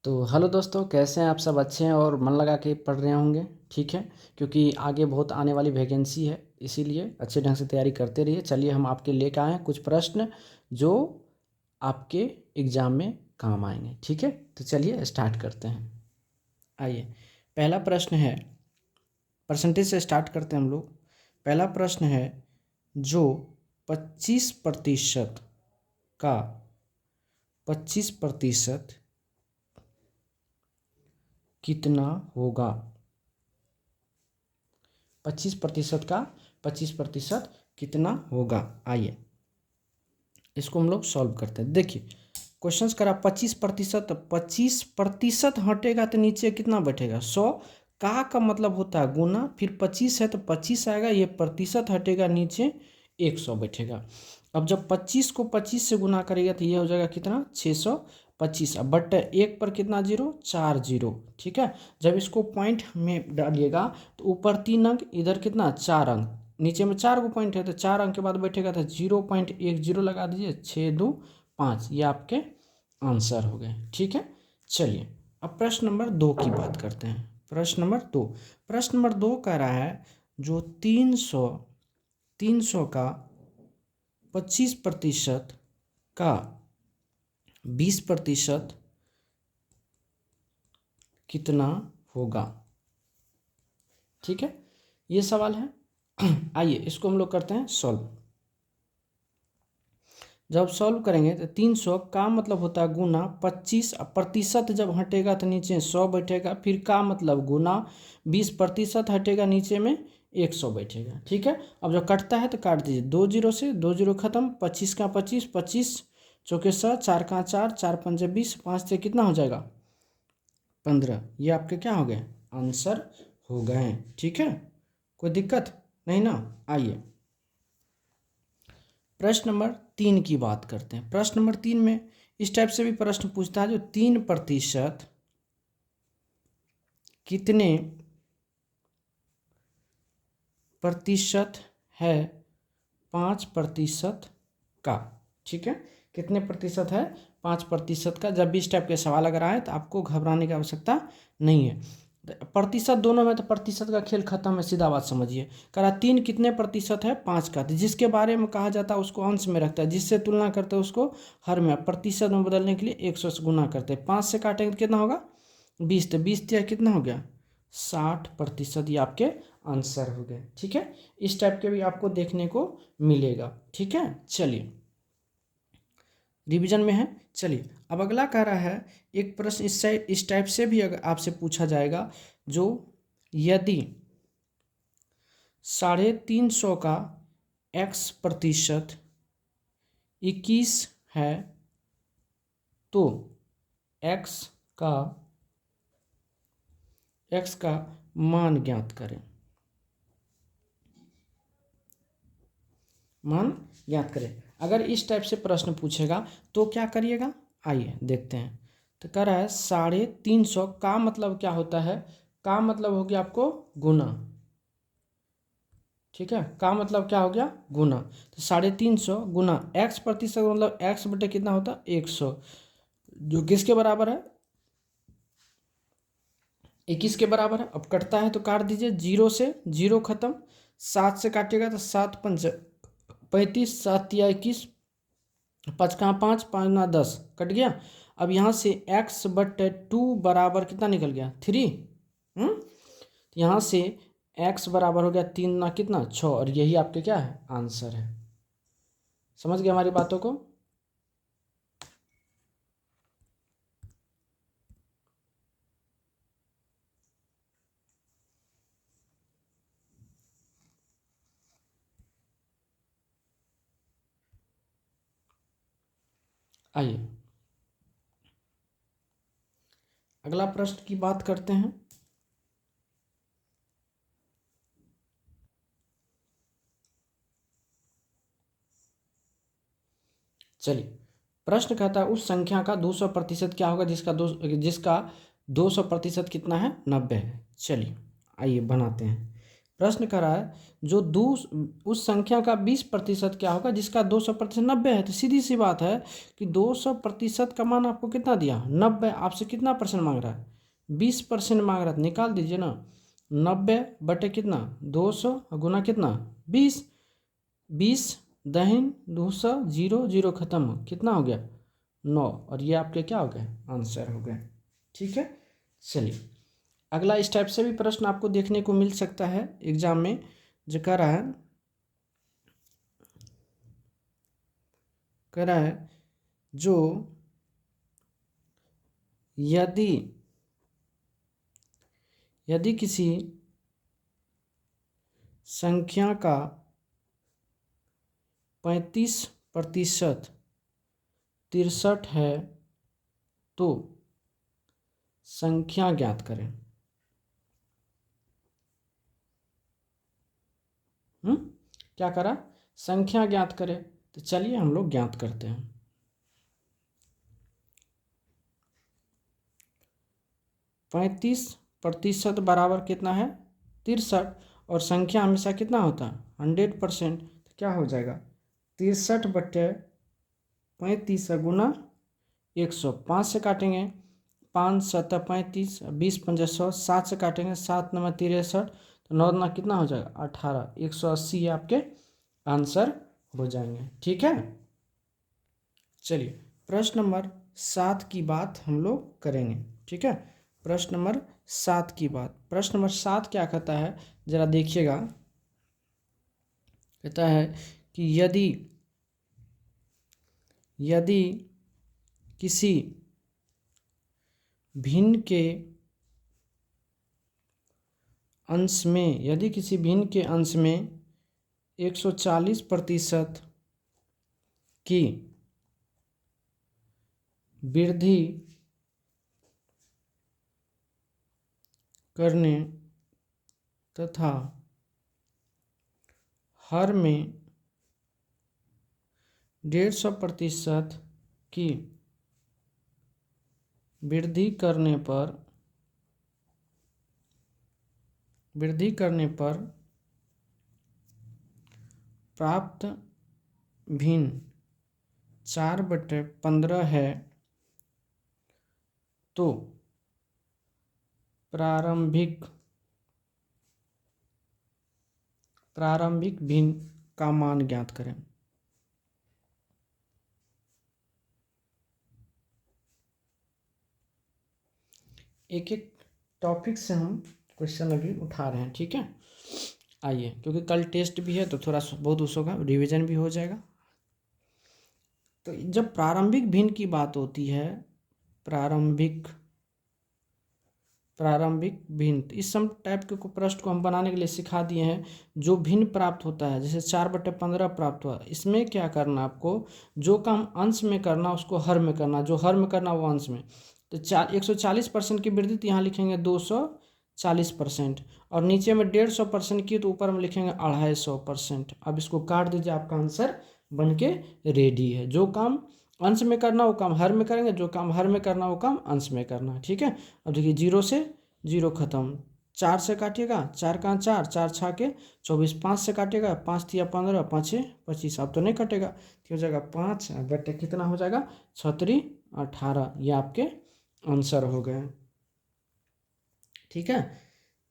तो हेलो दोस्तों, कैसे हैं आप सब? अच्छे हैं और मन लगा के पढ़ रहे होंगे, ठीक है। क्योंकि आगे बहुत आने वाली वैकेंसी है, इसीलिए अच्छे ढंग से तैयारी करते रहिए। चलिए हम आपके लेकर आए हैं कुछ प्रश्न जो आपके एग्ज़ाम में काम आएंगे, ठीक है। तो चलिए स्टार्ट करते हैं। आइए, पहला प्रश्न है, परसेंटेज से स्टार्ट करते हैं हम लोग। पहला प्रश्न है, जो 25% का 25% कितना होगा? 25% का 25% कितना होगा? आइए इसको हम लोग सॉल्व करते हैं। देखिए क्वेश्चंस करा 25%, 25% हटेगा तो नीचे कितना बैठेगा? 100 का मतलब होता है गुना, फिर 25 है तो 25 आएगा, ये प्रतिशत हटेगा, नीचे 100 बैठेगा। अब जब 25 को 25 से गुना करेगा तो ये हो जाएगा कितना? 625। अब बट एक पर कितना जीरो? 4 जीरो, ठीक है। जब इसको पॉइंट में डालिएगा तो ऊपर 3 अंक, इधर कितना? 4 अंक, नीचे में 4 को पॉइंट है तो 4 अंक के बाद बैठेगा तो 0.10 लगा दीजिए, 625, ये आपके आंसर हो गए, ठीक है। चलिए अब प्रश्न नंबर 2 की बात करते हैं। प्रश्न नंबर 2 कह रहा है, जो 300 का 25% का 20% कितना होगा? ठीक है, ये सवाल है। आइए इसको हम लोग करते हैं सॉल्व। जब सॉल्व करेंगे तो 300 का मतलब होता है गुना 25, प्रतिशत जब हटेगा तो नीचे 100 बैठेगा, फिर का मतलब गुना 20% हटेगा, नीचे में 100 बैठेगा, ठीक है। अब जब कटता है तो काट दीजिए, 2 जीरो से 2 जीरो खत्म, 25 का 25, 25 चौके 100, 4 का 4, 4 पंजे 20, 5 से कितना हो जाएगा? 15। ये आपके क्या हो गए? आंसर हो गए, ठीक है। कोई दिक्कत नहीं ना? आइए प्रश्न नंबर 3 की बात करते हैं। प्रश्न नंबर 3 में इस टाइप से भी प्रश्न पूछता है, जो 3% कितने प्रतिशत है 5% का, ठीक है। कितने प्रतिशत है 5% का? जब भी इस टाइप के सवाल अगर आए तो आपको घबराने की आवश्यकता नहीं है। प्रतिशत दोनों में तो प्रतिशत का खेल खत्म है, सीधा बात समझिए। करा 3 कितने प्रतिशत है? 5 का। तो जिसके बारे में कहा जाता है उसको अंश में रखता है, जिससे तुलना करते हैं उसको हर में, प्रतिशत में बदलने के लिए 100 से गुना करते हैं। 5 से काटेंगे तो कितना होगा? 20। तो 20 कितना हो गया? 60%। ये आपके आंसर हो गए, ठीक है। इस टाइप के भी आपको देखने को मिलेगा, ठीक है। चलिए रिवीजन में है। चलिए अब अगला कह रहा है, एक प्रश्न इस टाइप से भी अगर आपसे पूछा जाएगा, जो यदि 350 का x% 21 है तो x का मान ज्ञात करें। मान ज्ञात करें। अगर इस टाइप से प्रश्न पूछेगा तो क्या करिएगा? आइए देखते हैं। तो कह रहा है 350 का मतलब क्या होता है? का मतलब हो गया आपको गुना, ठीक है। का मतलब क्या हो गया? गुना। तो 350 गुना x% मतलब x बटे कितना होता है? 100, जो किसके बराबर है? 21 के बराबर है। अब कटता है तो काट दीजिए, 0 से 0 खत्म, 7 से काटिएगा तो 7 पंच 35, 7 या 21, 5 कहाँ 5, 5 ना 10, कट गया। अब यहाँ से x/2 बराबर कितना निकल गया? 3। यहाँ से x बराबर हो गया 3 ना कितना? 6, और यही आपके क्या है? आंसर है। समझ गए हमारी बातों को? आइए अगला प्रश्न की बात करते हैं। चलिए प्रश्न कहता है, उस संख्या का 200% क्या होगा जिसका 200% कितना है? 90 है। चलिए आइए बनाते हैं। प्रश्न कर रहा है जो उस संख्या का 20% क्या होगा जिसका 200% 90 है। तो सीधी सी बात है कि 200% का मान आपको कितना दिया, 90। आपसे कितना परसेंट मांग रहा है, 20% मांग रहा है। तो निकाल दीजिए ना, 90 बटे कितना, 200 गुना कितना, 20। 20 दहिन 200, 0 0 खत्म, कितना हो गया, 9। और ये आपके क्या हो गए, आंसर हो गए। ठीक है, चलिए अगला इस टाइप से भी प्रश्न आपको देखने को मिल सकता है एग्जाम में, जो कह रहा है जो यदि किसी संख्या का 35% 63 है तो संख्या ज्ञात करें। क्या करा, संख्या ज्ञात करें। तो चलिए हम लोग ज्ञात करते हैं। 35% बराबर कितना है, 63। और संख्या हमेशा कितना होता है, 100%। तो क्या हो जाएगा, 63 बटे 35 गुना 100। 5 से काटेंगे, 5 7 35, 20 5 100, 7 से काटेंगे, 7 9 63, तो 9 9 कितना हो जाएगा, 18। 180 आपके आंसर हो जाएंगे। ठीक है, चलिए प्रश्न नंबर 7 की बात हम लोग करेंगे। ठीक है, प्रश्न नंबर 7 की बात, प्रश्न नंबर 7 क्या कहता है, जरा देखिएगा। कहता है कि यदि किसी भिन्न के अंश में 140% की वृद्धि करने तथा हर में 150% की वृद्धि करने पर प्राप्त भिन्न 4/15 है तो प्रारंभिक भिन्न का मान ज्ञात करें। एक एक टॉपिक से हम क्वेश्चन अभी उठा रहे हैं। ठीक है, आइए, क्योंकि कल टेस्ट भी है तो थोड़ा बहुत उसका रिवीजन भी हो जाएगा। तो जब प्रारंभिक भिन्न की बात होती है, प्रारंभिक भिन्न, इस सब टाइप के प्रश्न को हम बनाने के लिए सिखा दिए हैं। जो भिन्न प्राप्त होता है, जैसे 4/15 प्राप्त हुआ, इसमें क्या करना आपको, जो काम अंश में करना उसको हर में करना, जो हर में करना वो अंश में। तो 140% की वृद्धि, तो यहाँ लिखेंगे 240%, और नीचे में 150% की, तो ऊपर में लिखेंगे 250%। अब इसको काट दीजिए, आपका आंसर बन के रेडी है। जो काम अंश में करना वो काम हर में करेंगे, जो काम हर में करना वो काम अंश में करना। ठीक है, अब देखिए 0 से 0 खत्म, 4 से काटिएगा, 4 का 4, 4 6 के 24, 5 से काटिएगा, 5 तिया 15, 5 6 25। अब तो नहीं कटेगा, तो हो जाएगा 5 बटे कितना हो जाएगा, 6 18। ये आपके आंसर हो गए। ठीक है,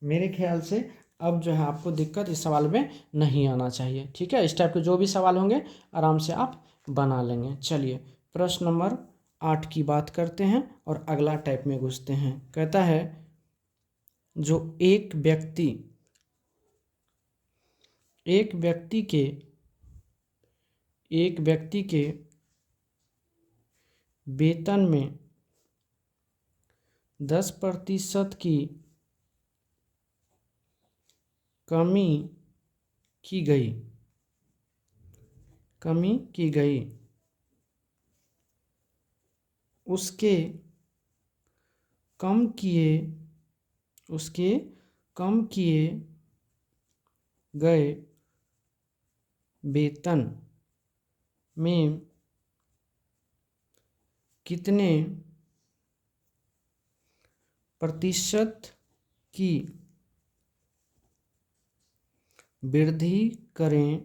मेरे ख्याल से अब जो है आपको दिक्कत इस सवाल में नहीं आना चाहिए। ठीक है, इस टाइप के जो भी सवाल होंगे आराम से आप बना लेंगे। चलिए प्रश्न नंबर 8 की बात करते हैं और अगला टाइप में घुसते हैं। कहता है जो एक व्यक्ति के वेतन में 10% की कमी की गई, उसके कम किए गए वेतन में कितने प्रतिशत की वृद्धि करें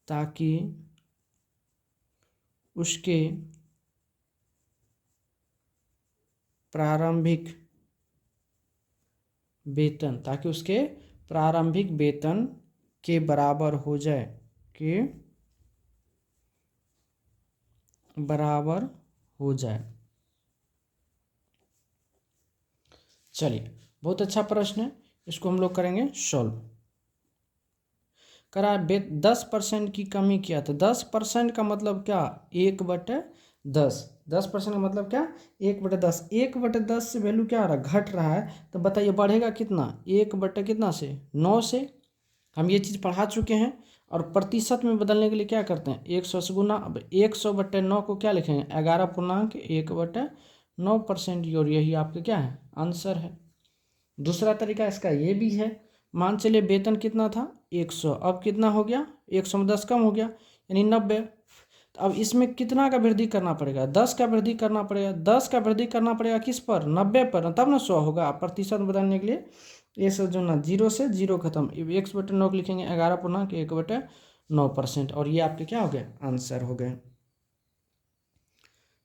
ताकि उसके प्रारंभिक वेतन के बराबर हो जाए, चलिए बहुत अच्छा प्रश्न है, इसको हम लोग करेंगे सॉल्व। करा 10% की कमी किया, तो 10% का मतलब क्या, 1/10। 10% का मतलब क्या, 1/10। 1/10 से वैल्यू क्या आ रहा है, घट रहा है, तो बताइए बढ़ेगा कितना, 1 कितना से, 9 से। हम ये चीज़ पढ़ा चुके हैं। और प्रतिशत में बदलने के लिए क्या करते हैं, 100 से गुना। अब 100/9 को क्या लिखेंगे, 11.1/9%। और यही आपके क्या है, आंसर है। दूसरा तरीका इसका ये भी है, मान चलिए वेतन कितना था 100, अब कितना हो गया, 100 में 10 कम हो गया, यानी 90। तो अब इसमें कितना का वृद्धि करना पड़ेगा, 10 का वृद्धि करना पड़ेगा। 10 का वृद्धि करना पड़ेगा किस पर, 90 पर, तब ना 100 होगा। प्रतिशत बदलने के लिए ये सब जो ना, 0 से 0 खत्म, 1/9 को लिखेंगे 11.1/9%। और ये आपके क्या हो गए, आंसर हो गए।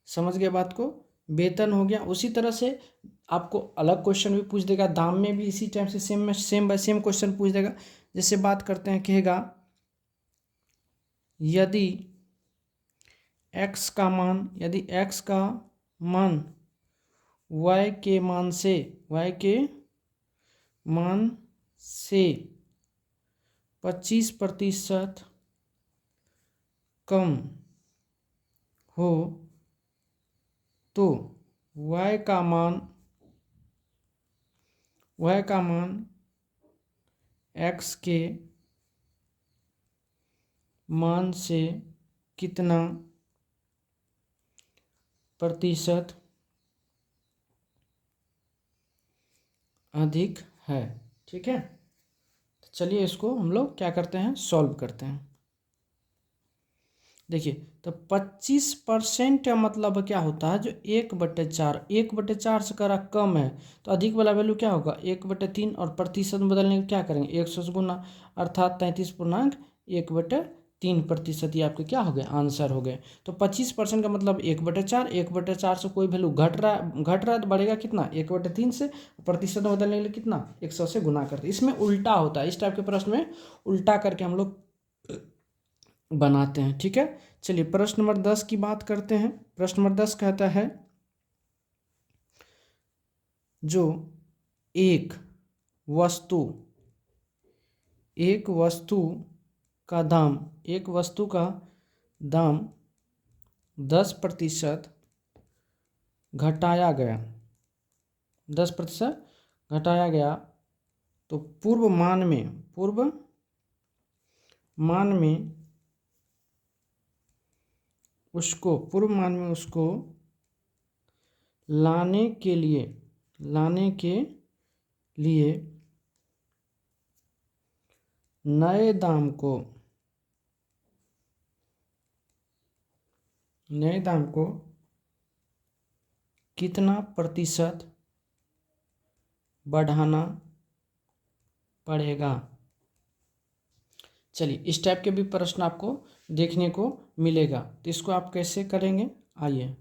समझ गए बात को, वेतन हो गया। उसी तरह से आपको अलग क्वेश्चन भी पूछ देगा, दाम में भी इसी टाइप से सेम बाय सेम क्वेश्चन पूछ देगा। जैसे बात करते हैं, कहेगा यदि x का मान y के मान से 25% कम हो तो y का मान x के मान से कितना प्रतिशत अधिक है। ठीक है, तो चलिए इसको हम लोग क्या करते हैं, सॉल्व करते हैं। देखिए, तो 25% का मतलब क्या होता है, जो 1/4, 1/4 से करा कम है, तो अधिक वाला वैल्यू क्या होगा, 1/3। और प्रतिशत में बदलने के क्या करेंगे, 100 से गुना, अर्थात 33.1/3%। ये आपके क्या हो गए, आंसर हो गए। तो 25% का मतलब 1/4, 1/4 से कोई वैल्यू घट रहा है तो बढ़ेगा कितना, 1/3 से। प्रतिशत में बदलने के लिए कितना, 100 से गुना करते। इसमें उल्टा होता है, इस टाइप के प्रश्न में उल्टा करके हम लोग बनाते हैं। ठीक है, चलिए प्रश्न नंबर 10 की बात करते हैं। प्रश्न नंबर 10 कहता है, जो एक वस्तु का दाम 10% घटाया गया, 10% घटाया गया, तो पूर्व मान में उसको लाने के लिए नए दाम को कितना प्रतिशत बढ़ाना पड़ेगा। चलिए इस टाइप के भी प्रश्न आपको देखने को मिलेगा, तो इसको आप कैसे करेंगे, आइए।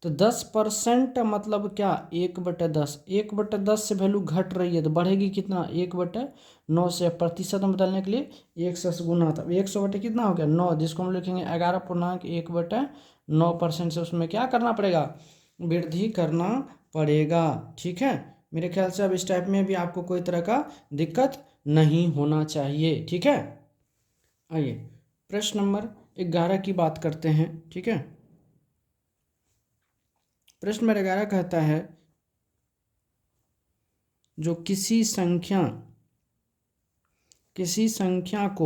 तो 10% मतलब क्या, 1/10। 1/10 से वैल्यू घट रही है तो बढ़ेगी कितना, 1/9 से। प्रतिशत में बदलने के लिए 100 से गुना था, 100 बटे कितना हो गया, 9, जिसको हम लिखेंगे 11.1/9%। से उसमें क्या करना पड़ेगा, वृद्धि करना पड़ेगा। ठीक है, मेरे ख्याल से अब इस टाइप में भी आपको कोई तरह का दिक्कत नहीं होना चाहिए। ठीक है, आइए प्रश्न नंबर 11 की बात करते हैं। ठीक है, प्रश्न नंबर 11 कहता है, जो किसी संख्या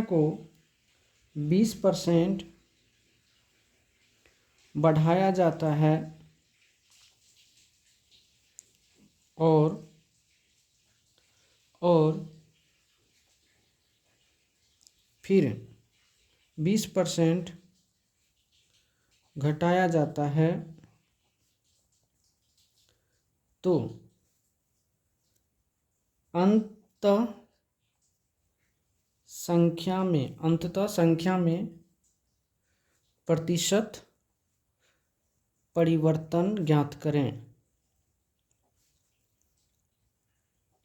को 20% बढ़ाया जाता है और फिर 20% घटाया जाता है, तो अंततः संख्या में प्रतिशत परिवर्तन ज्ञात करें।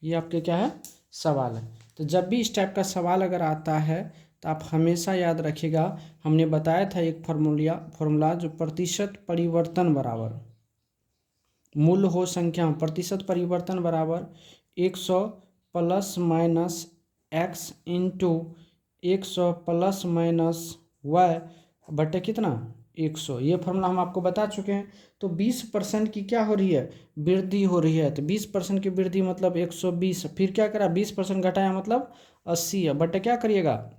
ये आपके क्या है, सवाल है। तो जब भी इस टाइप का सवाल अगर आता है तो आप हमेशा याद रखिएगा, हमने बताया था एक फॉर्मूला जो प्रतिशत परिवर्तन बराबर मूल हो संख्या, प्रतिशत परिवर्तन बराबर 100 plus minus x into 100 plus minus y बटे कितना 100। ये फॉर्मूला हम आपको बता चुके हैं। तो 20% की क्या हो रही है, वृद्धि हो रही है। तो 20% की वृद्धि मतलब 120, फिर क्या करा 20% घटाया मतलब 80 है, बटे क्या करिएगा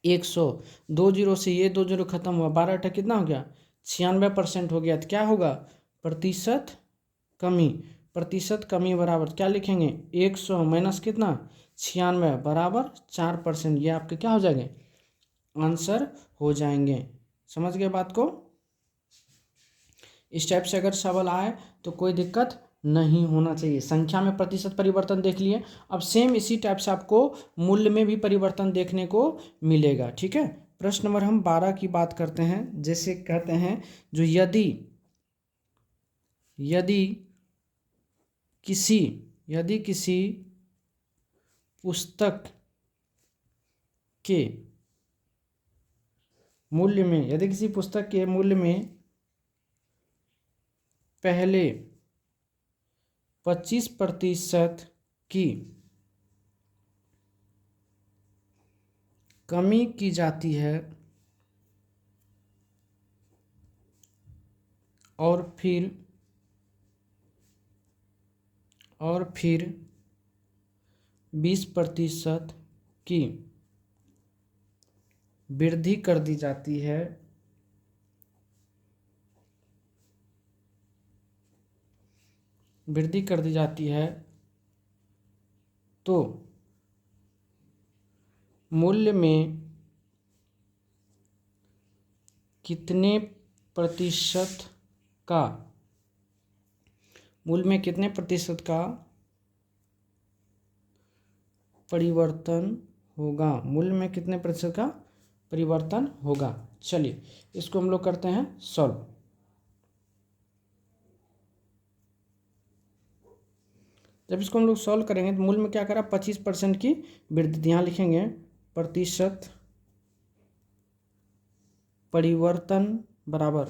100। 2 जीरो से ये 2 जीरो खत्म हुआ, 12 अट्ठा कितना हो गया 96% हो गया। तो क्या होगा प्रतिशत कमी बराबर क्या लिखेंगे 100 माइनस कितना 96 बराबर 4%। ये आपके क्या हो जाएंगे, आंसर हो जाएंगे। समझ गए बात को। इस टाइप से अगर सवाल आए तो कोई दिक्कत नहीं होना चाहिए। संख्या में प्रतिशत परिवर्तन देख लिए, अब सेम इसी टाइप से आपको मूल्य में भी परिवर्तन देखने को मिलेगा। ठीक है, प्रश्न नंबर हम 12 की बात करते हैं। जैसे कहते हैं जो यदि किसी पुस्तक के मूल्य में पहले 25% की कमी की जाती है और फिर 20% की वृद्धि कर दी जाती है, तो मूल्य में कितने प्रतिशत का परिवर्तन होगा। चलिए इसको हम लोग करते हैं सॉल्व। जब इसको हम लोग सॉल्व करेंगे तो मूल में क्या करा 25% की वृद्धि, यहाँ लिखेंगे प्रतिशत परिवर्तन बराबर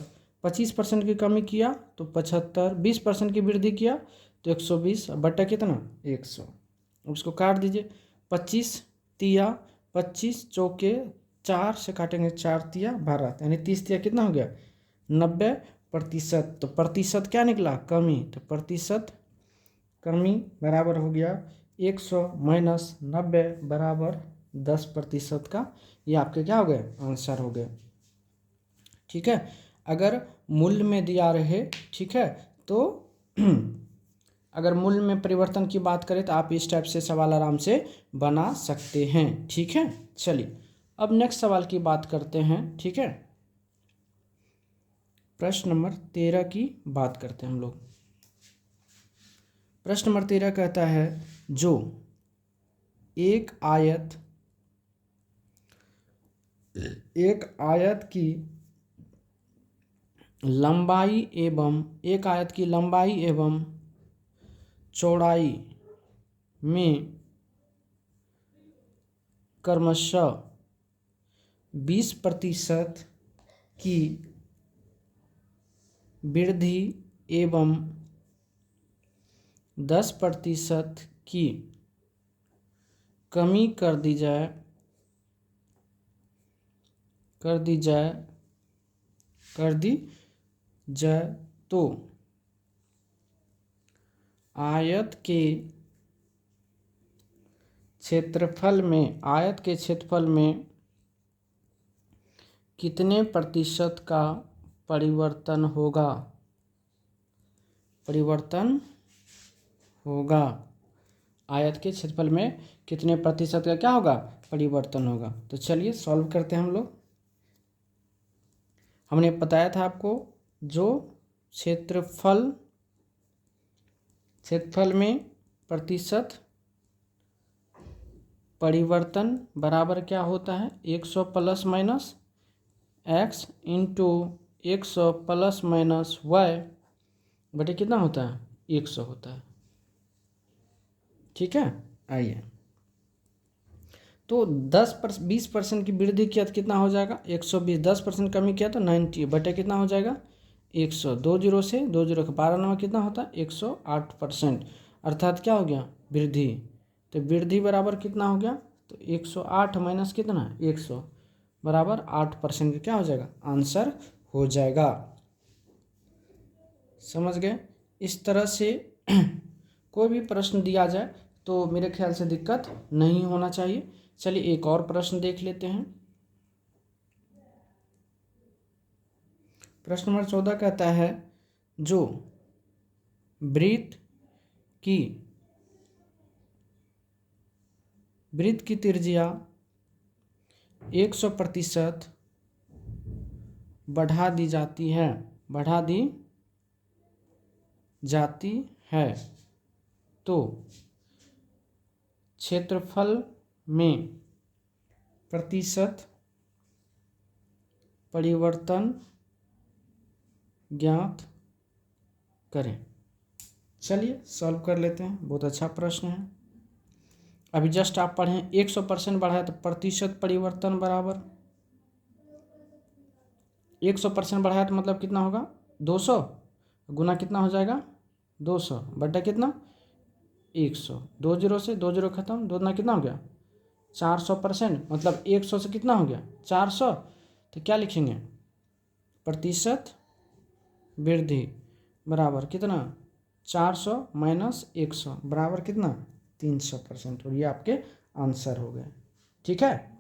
25% की कमी किया तो 75, 20% की वृद्धि किया तो 120 बटा कितना 100। अब इसको काट दीजिए, 25 तिया 25 चौके 4 से काटेंगे 4 तिया 12, यानी 30 तिया कितना हो गया 90%। तो प्रतिशत क्या निकला कमी, तो प्रतिशत कमी बराबर हो गया 100 माइनस 90 बराबर 10% का। ये आपके क्या हो गए आंसर हो गए। ठीक है, अगर मूल्य में दिया रहे, ठीक है, तो अगर मूल्य में परिवर्तन की बात करें तो आप इस टाइप से सवाल आराम से बना सकते हैं। ठीक है, चलिए अब नेक्स्ट सवाल की बात करते हैं। ठीक है, प्रश्न नंबर 13 की बात करते हैं हम लोग। प्रश्न नंबर 13 कहता है जो एक आयत की लंबाई एवं चौड़ाई में क्रमशः 20% की वृद्धि एवं 10% की कमी कर दी जाए तो आयत के क्षेत्रफल में कितने प्रतिशत का परिवर्तन होगा। आयत के क्षेत्रफल में कितने प्रतिशत का क्या होगा परिवर्तन होगा। तो चलिए सॉल्व करते हैं हम लोग। हमने बताया था आपको जो क्षेत्रफल क्षेत्रफल में प्रतिशत परिवर्तन बराबर क्या होता है 100 plus minus x into 100 plus minus y बटे कितना होता है 100 होता है। ठीक है, आइए तो 20% की वृद्धि किया तो कितना हो जाएगा 120, 10% कमी किया तो 90 बटे कितना हो जाएगा 100, 2 जीरो से 2 जीरो के 12 नंबर कितना होता है 108%, अर्थात क्या हो गया वृद्धि। तो वृद्धि बराबर कितना हो गया तो 108 माइनस कितना 100 बराबर 8% का क्या हो जाएगा आंसर हो जाएगा। समझ गए। इस तरह से कोई भी प्रश्न दिया जाए तो मेरे ख्याल से दिक्कत नहीं होना चाहिए। चलिए एक और प्रश्न देख लेते हैं। प्रश्न नंबर 14 कहता है जो वृत्त की त्रिज्या 100% बढ़ा दी जाती है तो क्षेत्रफल में प्रतिशत परिवर्तन ज्ञात करें। चलिए सॉल्व कर लेते हैं, बहुत अच्छा प्रश्न है। अभी जस्ट आप पढ़ें 100% बढ़ा है तो प्रतिशत परिवर्तन बराबर 100% बढ़ाया तो मतलब कितना होगा 200 गुना कितना हो जाएगा 200 बटा कितना 100, 2 जीरो से 2 जीरो खत्म, 2 ना कितना हो गया 400%, मतलब 100 से कितना हो गया 400, तो क्या लिखेंगे प्रतिशत वृद्धि बराबर कितना 400 माइनस 100 बराबर कितना 300%, और ये आपके आंसर हो गए। ठीक है।